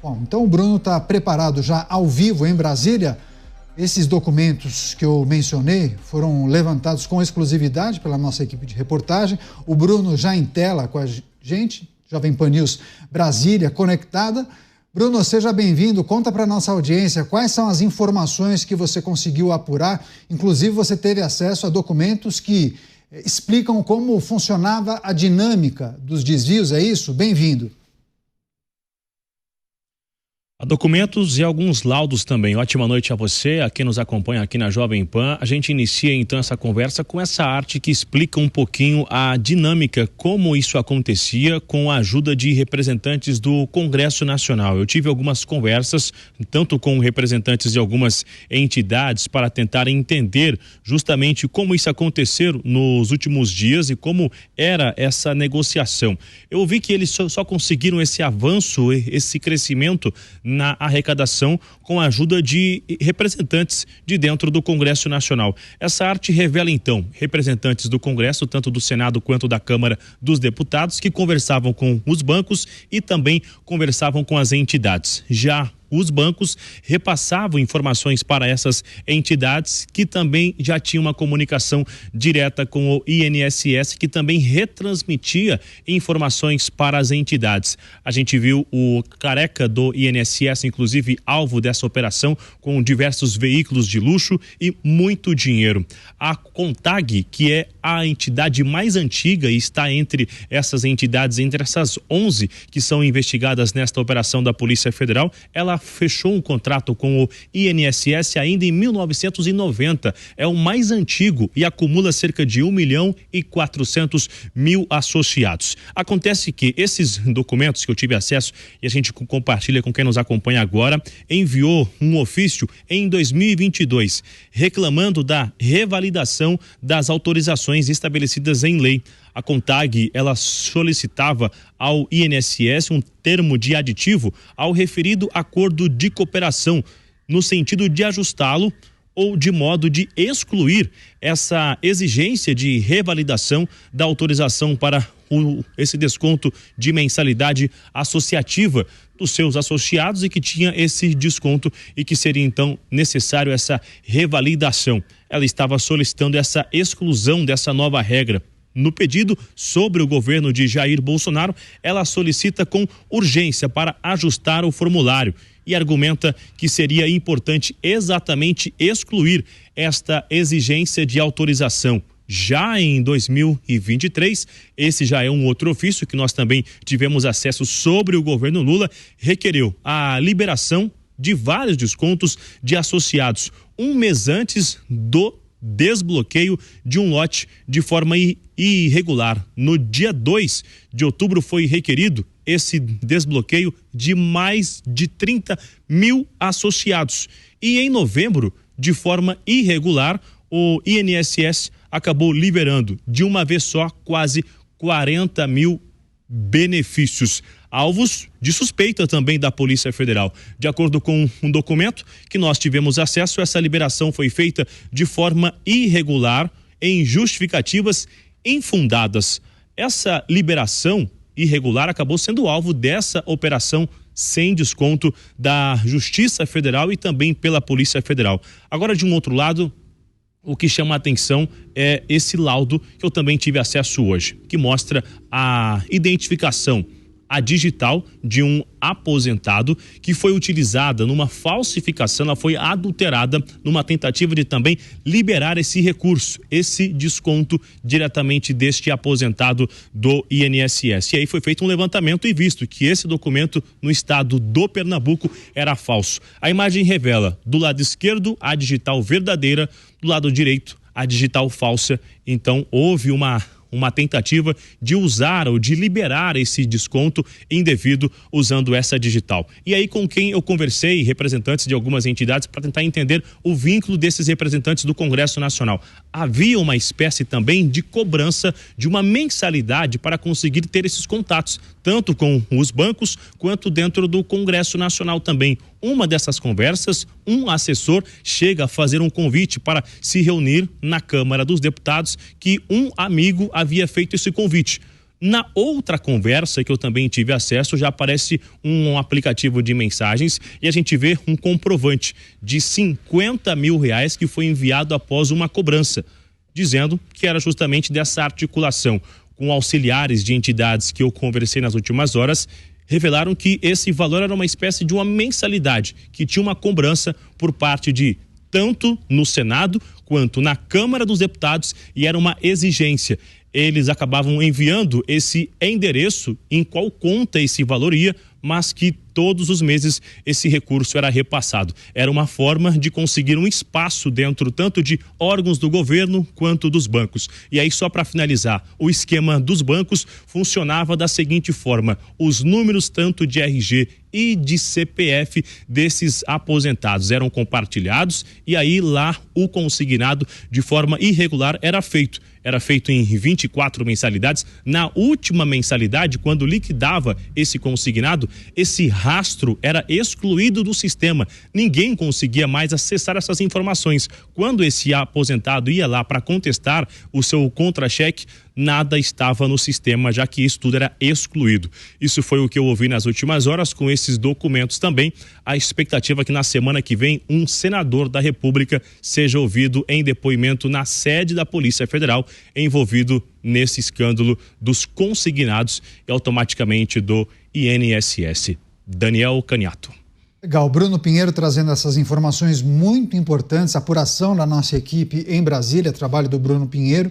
Bom, então o Bruno está preparado já ao vivo em Brasília. Esses documentos que eu mencionei foram levantados com exclusividade pela nossa equipe de reportagem. O Bruno já em tela com a gente, Jovem Pan News Brasília conectada. Bruno, seja bem-vindo. Conta para a nossa audiência quais são as informações que você conseguiu apurar. Inclusive, você teve acesso a documentos que explicam como funcionava a dinâmica dos desvios, é isso? Bem-vindo. Há documentos e alguns laudos também. Ótima noite a você, a quem nos acompanha aqui na Jovem Pan. A gente inicia então essa conversa com essa arte que explica um pouquinho a dinâmica, como isso acontecia com a ajuda de representantes do Congresso Nacional. Eu tive algumas conversas, tanto com representantes de algumas entidades, para tentar entender justamente como isso aconteceu nos últimos dias e como era essa negociação. Eu vi que eles só conseguiram esse avanço, esse crescimento na arrecadação com a ajuda de representantes de dentro do Congresso Nacional. Essa arte revela então representantes do Congresso, tanto do Senado quanto da Câmara dos Deputados, que conversavam com os bancos e também conversavam com as entidades. Já os bancos repassavam informações para essas entidades que também já tinham uma comunicação direta com o INSS, que também retransmitia informações para as entidades. A gente viu o careca do INSS, inclusive alvo dessa operação, com diversos veículos de luxo e muito dinheiro. A CONTAG, que é a entidade mais antiga e está entre essas entidades, entre essas 11 que são investigadas nesta operação da Polícia Federal, ela fechou um contrato com o INSS ainda em 1990. É o mais antigo e acumula cerca de 1.400.000 associados. Acontece que esses documentos que eu tive acesso e a gente compartilha com quem nos acompanha agora, enviou um ofício em 2022 reclamando da revalidação das autorizações estabelecidas em lei. A CONTAG, ela solicitava ao INSS um termo de aditivo ao referido acordo de cooperação, no sentido de ajustá-lo ou de modo de excluir essa exigência de revalidação da autorização para esse desconto de mensalidade associativa dos seus associados e que tinha esse desconto e que seria então necessário essa revalidação. Ela estava solicitando essa exclusão dessa nova regra. No pedido sobre o governo de Jair Bolsonaro, ela solicita com urgência para ajustar o formulário e argumenta que seria importante exatamente excluir esta exigência de autorização. Já em 2023, esse já é um outro ofício que nós também tivemos acesso sobre o governo Lula, requereu a liberação de vários descontos de associados um mês antes do desbloqueio de um lote de forma irregular. No dia 2 de outubro foi requerido esse desbloqueio de mais de 30.000 associados. E em novembro, de forma irregular, o INSS acabou liberando de uma vez só quase 40.000 benefícios, alvos de suspeita também da Polícia Federal. De acordo com um documento que nós tivemos acesso, essa liberação foi feita de forma irregular, em justificativas infundadas. Essa liberação irregular acabou sendo alvo dessa operação sem desconto da Justiça Federal e também pela Polícia Federal. Agora, de um outro lado, o que chama a atenção é esse laudo que eu também tive acesso hoje, que mostra a identificação, a digital de um aposentado que foi utilizada numa falsificação, ela foi adulterada numa tentativa de também liberar esse recurso, esse desconto diretamente deste aposentado do INSS. E aí foi feito um levantamento e visto que esse documento no estado do Pernambuco era falso. A imagem revela do lado esquerdo a digital verdadeira, do lado direito a digital falsa. Então houve uma tentativa de usar ou de liberar esse desconto indevido usando essa digital. E aí, com quem eu conversei, representantes de algumas entidades, para tentar entender o vínculo desses representantes do Congresso Nacional. Havia uma espécie também de cobrança de uma mensalidade para conseguir ter esses contatos, tanto com os bancos quanto dentro do Congresso Nacional também. Uma dessas conversas, um assessor chega a fazer um convite para se reunir na Câmara dos Deputados, que um amigo havia feito esse convite. Na outra conversa que eu também tive acesso, já aparece um aplicativo de mensagens e a gente vê um comprovante de R$50 mil que foi enviado após uma cobrança, dizendo que era justamente dessa articulação. Com auxiliares de entidades que eu conversei nas últimas horas, revelaram que esse valor era uma espécie de uma mensalidade, que tinha uma cobrança por parte de tanto no Senado quanto na Câmara dos Deputados, e era uma exigência. Eles acabavam enviando esse endereço em qual conta esse valor ia, mas que todos os meses esse recurso era repassado. Era uma forma de conseguir um espaço dentro tanto de órgãos do governo quanto dos bancos. E aí, só para finalizar, o esquema dos bancos funcionava da seguinte forma: os números tanto de RG e de CPF desses aposentados eram compartilhados, e aí lá o consignado de forma irregular era feito em 24 mensalidades. Na última mensalidade, quando liquidava esse consignado, esse rastro era excluído do sistema. Ninguém conseguia mais acessar essas informações. Quando esse aposentado ia lá para contestar o seu contra-cheque, nada estava no sistema, já que isso tudo era excluído. Isso foi o que eu ouvi nas últimas horas. Com esses documentos também, a expectativa é que na semana que vem um senador da República seja ouvido em depoimento na sede da Polícia Federal, envolvido nesse escândalo dos consignados e automaticamente do INSS. Daniel Caniato. Legal, Bruno Pinheiro trazendo essas informações muito importantes, apuração da nossa equipe em Brasília, trabalho do Bruno Pinheiro,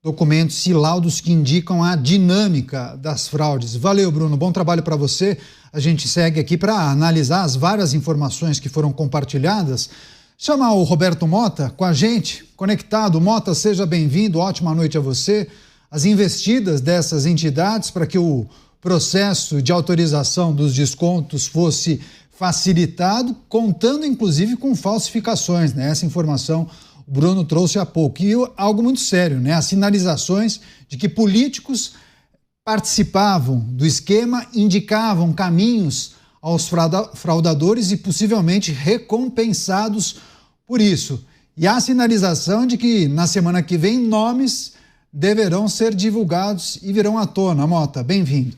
documentos e laudos que indicam a dinâmica das fraudes. Valeu, Bruno, bom trabalho para você. A gente segue aqui para analisar as várias informações que foram compartilhadas. Chamar o Roberto Mota com a gente, conectado. Mota, seja bem-vindo, ótima noite a você. As investidas dessas entidades para que o processo de autorização dos descontos fosse facilitado, contando inclusive com falsificações, né? Essa informação o Bruno trouxe há pouco. E algo muito sério, né? As sinalizações de que políticos participavam do esquema, indicavam caminhos aos fraudadores e possivelmente recompensados por isso. E há sinalização de que na semana que vem nomes deverão ser divulgados e virão à tona. Mota, bem-vindo.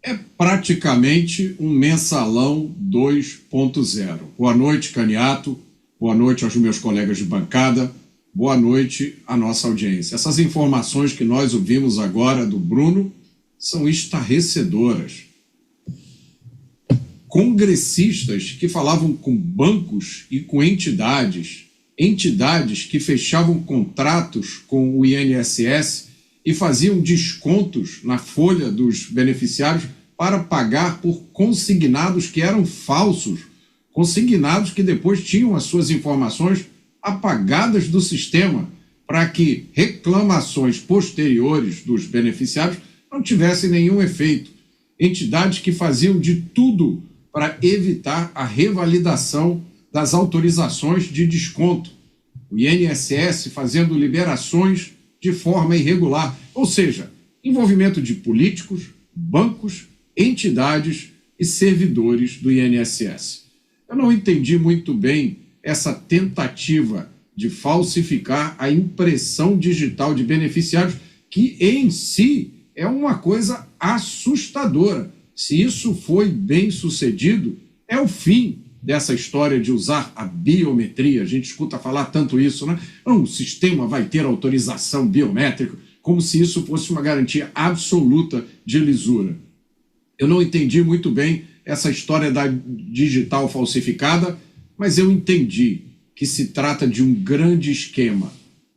É praticamente um mensalão 2.0. Boa noite, Caniato. Boa noite aos meus colegas de bancada. Boa noite à nossa audiência. Essas informações que nós ouvimos agora do Bruno são estarrecedoras. Congressistas que falavam com bancos e com entidades que fechavam contratos com o INSS e faziam descontos na folha dos beneficiários para pagar por consignados que eram falsos, consignados que depois tinham as suas informações apagadas do sistema para que reclamações posteriores dos beneficiários não tivessem nenhum efeito. Entidades que faziam de tudo para evitar a revalidação das autorizações de desconto. O INSS fazendo liberações de forma irregular, ou seja, envolvimento de políticos, bancos, entidades e servidores do INSS. Eu não entendi muito bem essa tentativa de falsificar a impressão digital de beneficiários, que em si é uma coisa assustadora. Se isso foi bem sucedido, é o fim dessa história de usar a biometria. A gente escuta falar tanto isso, né? O sistema vai ter autorização biométrica, como se isso fosse uma garantia absoluta de lisura. Eu não entendi muito bem essa história da digital falsificada, mas eu entendi que se trata de um grande esquema,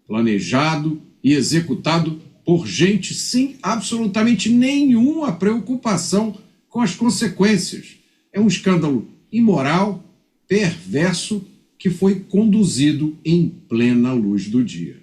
planejado e executado por gente sem absolutamente nenhuma preocupação com as consequências. É um escândalo imoral, perverso, que foi conduzido em plena luz do dia.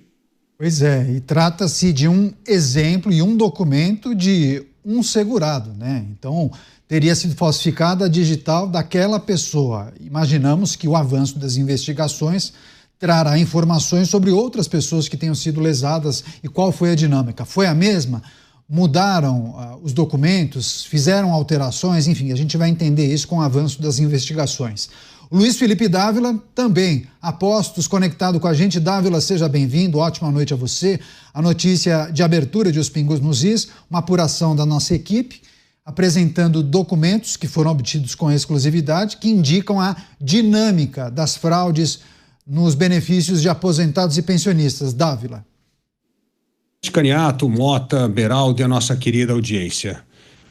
Pois é, e trata-se de um exemplo e um documento de um segurado, né? Então, teria sido falsificada a digital daquela pessoa. Imaginamos que o avanço das investigações trará informações sobre outras pessoas que tenham sido lesadas e qual foi a dinâmica. Foi a mesma? Mudaram os documentos? Fizeram alterações? Enfim, a gente vai entender isso com o avanço das investigações. Luiz Felipe Dávila também, apostos, conectado com a gente. Dávila, seja bem-vindo, ótima noite a você. A notícia de abertura de Os Pingos nos Is, uma apuração da nossa equipe, apresentando documentos que foram obtidos com exclusividade, que indicam a dinâmica das fraudes nos benefícios de aposentados e pensionistas. Dávila. Caniato, Mota, Beraldo e a nossa querida audiência.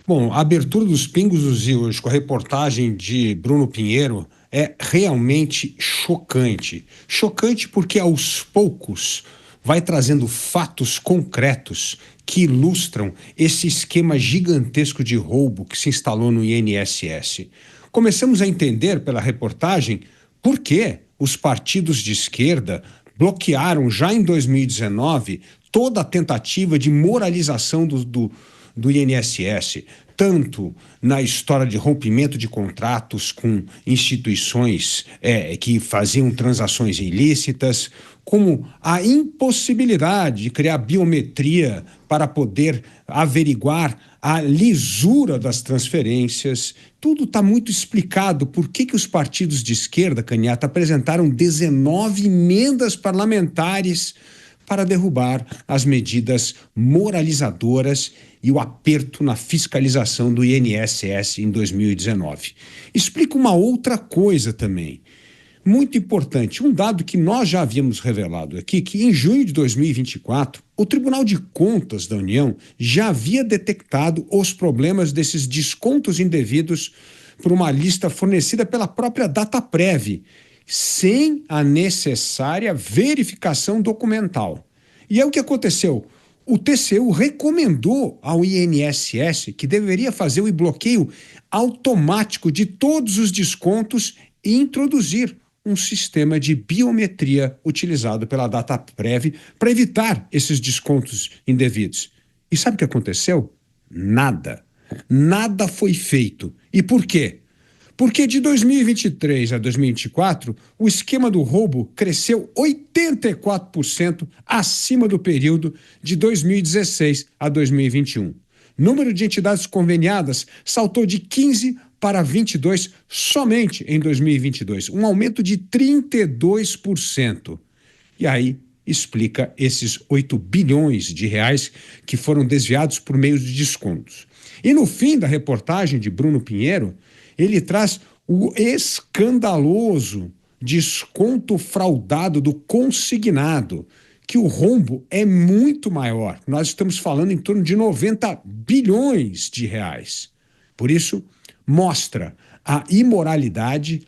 Bom, a abertura dos Pingos dos Is hoje com a reportagem de Bruno Pinheiro é realmente chocante. Chocante porque aos poucos vai trazendo fatos concretos que ilustram esse esquema gigantesco de roubo que se instalou no INSS. Começamos a entender pela reportagem por que os partidos de esquerda bloquearam já em 2019 toda a tentativa de moralização do INSS, tanto na história de rompimento de contratos com instituições que faziam transações ilícitas, como a impossibilidade de criar biometria para poder averiguar a lisura das transferências. Tudo está muito explicado por que os partidos de esquerda, Caniato, apresentaram 19 emendas parlamentares para derrubar as medidas moralizadoras e o aperto na fiscalização do INSS em 2019. Explica uma outra coisa também, muito importante, um dado que nós já havíamos revelado aqui, que em junho de 2024, o Tribunal de Contas da União já havia detectado os problemas desses descontos indevidos por uma lista fornecida pela própria Dataprev, sem a necessária verificação documental. E é o que aconteceu. O TCU recomendou ao INSS que deveria fazer o bloqueio automático de todos os descontos e introduzir um sistema de biometria utilizado pela Dataprev para evitar esses descontos indevidos. E sabe o que aconteceu? Nada. Nada foi feito. E por quê? Porque de 2023 a 2024, o esquema do roubo cresceu 84% acima do período de 2016 a 2021. Número de entidades conveniadas saltou de 15 para 22 somente em 2022, um aumento de 32%. E aí explica esses 8 bilhões de reais que foram desviados por meio de descontos. E no fim da reportagem de Bruno Pinheiro, ele traz o escandaloso desconto fraudado do consignado, que o rombo é muito maior. Nós estamos falando em torno de 90 bilhões de reais. Por isso, mostra a imoralidade,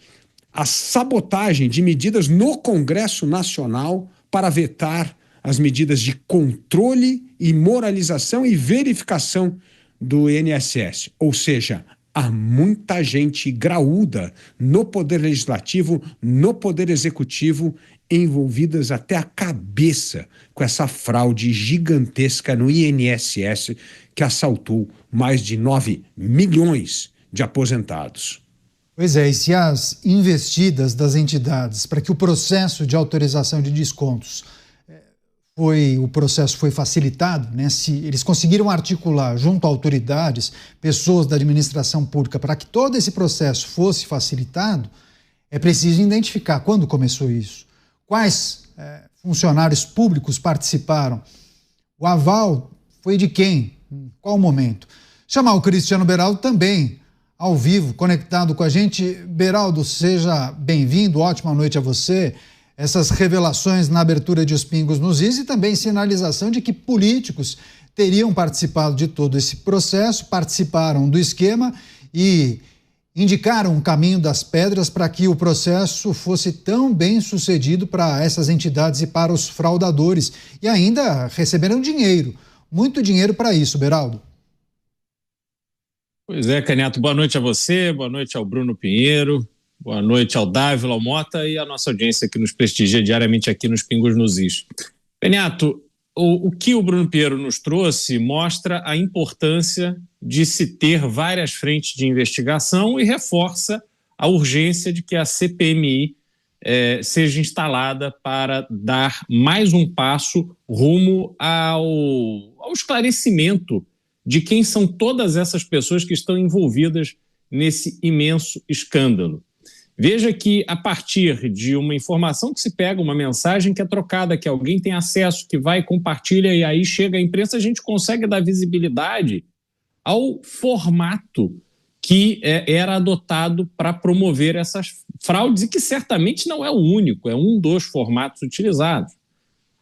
a sabotagem de medidas no Congresso Nacional para vetar as medidas de controle e moralização e verificação do INSS, ou seja, há muita gente graúda no Poder Legislativo, no Poder Executivo, envolvidas até a cabeça com essa fraude gigantesca no INSS que assaltou mais de 9 milhões de aposentados. Pois é, e se as investidas das entidades para que o processo de autorização de descontos o processo foi facilitado, né? Se eles conseguiram articular junto a autoridades, pessoas da administração pública, para que todo esse processo fosse facilitado, é preciso identificar quando começou isso, quais funcionários públicos participaram, o aval foi de quem, em qual momento. Chamar o Cristiano Beraldo também, ao vivo, conectado com a gente. Beraldo, seja bem-vindo, ótima noite a você. Essas revelações na abertura de Os Pingos nos Is e também sinalização de que políticos teriam participado de todo esse processo, participaram do esquema e indicaram o caminho das pedras para que o processo fosse tão bem sucedido para essas entidades e para os fraudadores. E ainda receberam dinheiro, muito dinheiro para isso, Beraldo. Pois é, Caniato, boa noite a você, boa noite ao Bruno Pinheiro, boa noite ao Dávila, ao Mota e à nossa audiência que nos prestigia diariamente aqui nos Pingos nos Is. Caniato, o que o Bruno Pinheiro nos trouxe mostra a importância de se ter várias frentes de investigação e reforça a urgência de que a CPMI seja instalada para dar mais um passo rumo ao esclarecimento de quem são todas essas pessoas que estão envolvidas nesse imenso escândalo. Veja que a partir de uma informação que se pega, uma mensagem que é trocada, que alguém tem acesso, que vai, compartilha e aí chega à imprensa, a gente consegue dar visibilidade ao formato que era adotado para promover essas fraudes e que certamente não é o único, é um dos formatos utilizados.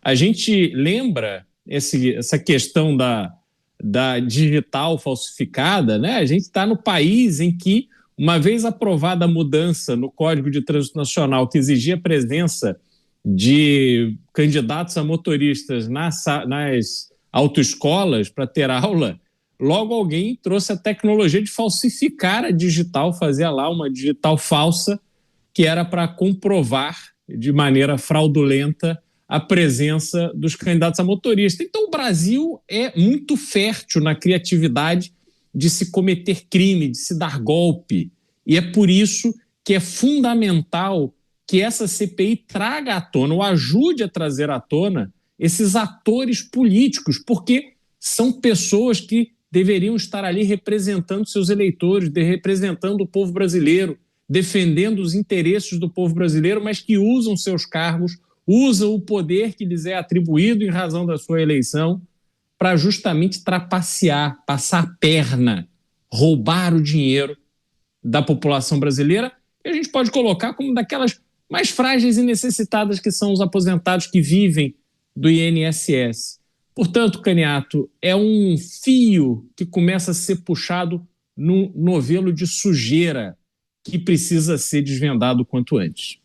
A gente lembra essa questão da digital falsificada, né? A gente está no país em que, uma vez aprovada a mudança no Código de Trânsito Nacional que exigia a presença de candidatos a motoristas nas autoescolas para ter aula, logo alguém trouxe a tecnologia de falsificar a digital, fazia lá uma digital falsa que era para comprovar de maneira fraudulenta a presença dos candidatos a motorista. Então o Brasil é muito fértil na criatividade de se cometer crime, de se dar golpe. E é por isso que é fundamental que essa CPI traga à tona, ou ajude a trazer à tona, esses atores políticos, porque são pessoas que deveriam estar ali representando seus eleitores, representando o povo brasileiro, defendendo os interesses do povo brasileiro, mas que usam seus cargos, usam o poder que lhes é atribuído em razão da sua eleição para justamente trapacear, passar a perna, roubar o dinheiro da população brasileira, que a gente pode colocar como daquelas mais frágeis e necessitadas que são os aposentados que vivem do INSS. Portanto, Caniato, é um fio que começa a ser puxado no novelo de sujeira que precisa ser desvendado o quanto antes.